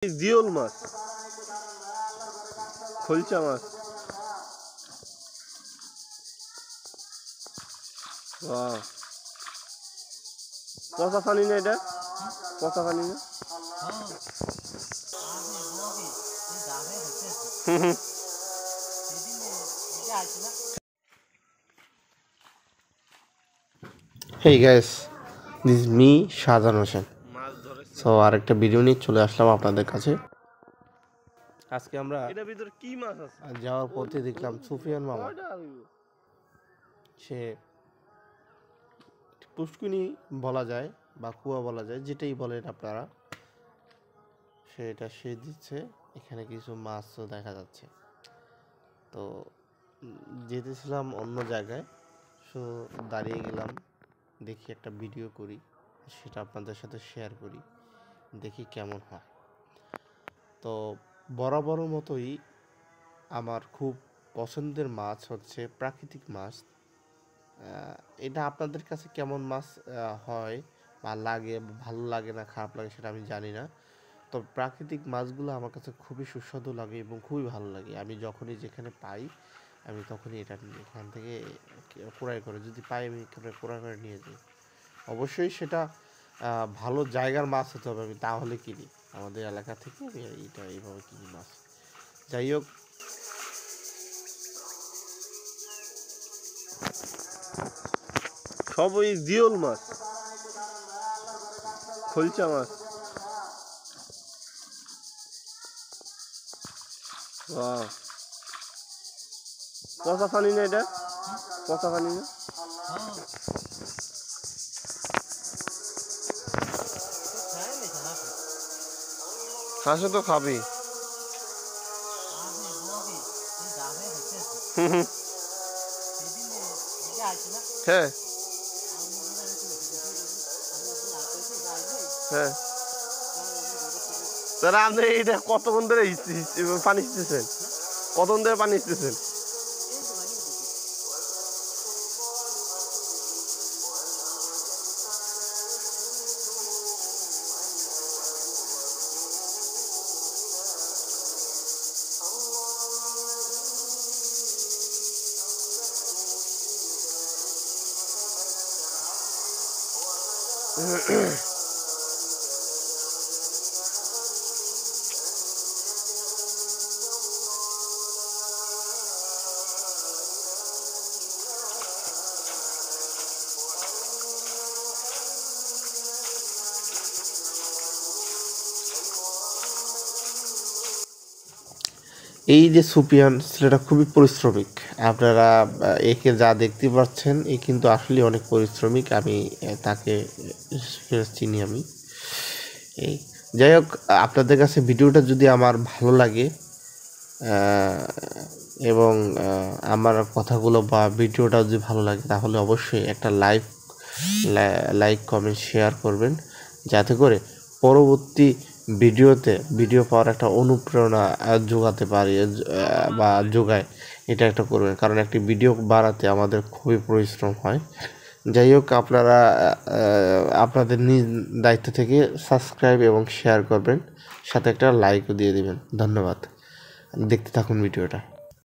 জিওল মাছ, খলচা মাছ। Wow, পচা পানি না এটা? পচা পানি না? Hey guys, this is me, Shahjahan Hossain. So আরেকটা ভিডিও নিয়ে চলে আসলাম আপনাদের কাছে। আজকে আমরা এটার ভিতরে কি মাছ আছে যাওয়ার পথে দেখলাম সুফিয়ান মামা, সে পুষ্কুনি বলা যায় বা কুয়া বলা যায়, যেটাই বলেন আপনারা, সে দিচ্ছে। এখানে কিছু মাছও দেখা যাচ্ছে। তো যেতেছিলাম অন্য জায়গায়, সো দাঁড়িয়ে গেলাম, দেখি একটা ভিডিও করি, সেটা আপনাদের সাথে শেয়ার করি, দেখি কেমন হয়। তো বরাবর মতোই আমার খুব পছন্দের মাছ হচ্ছে প্রাকৃতিক মাছ। এটা আপনাদের কাছে কেমন মাছ হয় বা লাগে, ভালো লাগে না খারাপ লাগে সেটা আমি জানি না। তো প্রাকৃতিক মাছগুলো আমার কাছে খুবই সুস্বাদু লাগে এবং খুবই ভালো লাগে। আমি যখনই যেখানে পাই আমি তখনই এটা এখান থেকে ক্রয় করে, যদি পাই আমি এখানে ক্রয় করে নিয়ে যাই। অবশ্যই সেটা ভালো জায়গার মাছ হতে হবে, আমি তাহলে কিনি। আমাদের এলাকা থেকে আমি এটা এইভাবে কিনি মাছ। যাই হোক, সব ওই জিওল মাছ, খলচা মাছ। ওয়াও, পচা পানি না এটা? পচা পানি না? হাঁসও তো খাবি। হ্যাঁ হ্যাঁ, তারা আপনি এটা কতক্ষণ ধরে পানি দিতেছেন? কতক্ষণ ধরে পানি দিতেছেন? এই যে সুফিয়ান, ছেলেটা খুবই পরিশ্রমিক। আপনারা একে যা দেখতে পাচ্ছেন, এ কিন্তু আসলে অনেক পরিশ্রমিক। আমি তাকে চিনি আমি। এই যাই হোক, আপনাদের কাছে ভিডিওটা যদি আমার ভালো লাগে এবং আমার কথাগুলো বা ভিডিওটা যদি ভালো লাগে, তাহলে অবশ্যই একটা লাইক কমেন্ট শেয়ার করবেন, যাতে করে পরবর্তী ভিডিও পাওয়ার একটা অনুপ্রেরণা যোগাতে পারি বা যোগায়। এটা একটা করবেন, কারণ একটি ভিডিও বানাতে আমাদের খুবই পরিশ্রম হয়। যাই হোক, আপনারা আপনাদের নিজ দায়িত্ব থেকে সাবস্ক্রাইব এবং শেয়ার করবেন, সাথে একটা লাইকও দিয়ে দিবেন। ধন্যবাদ। দেখতে থাকুন ভিডিওটা।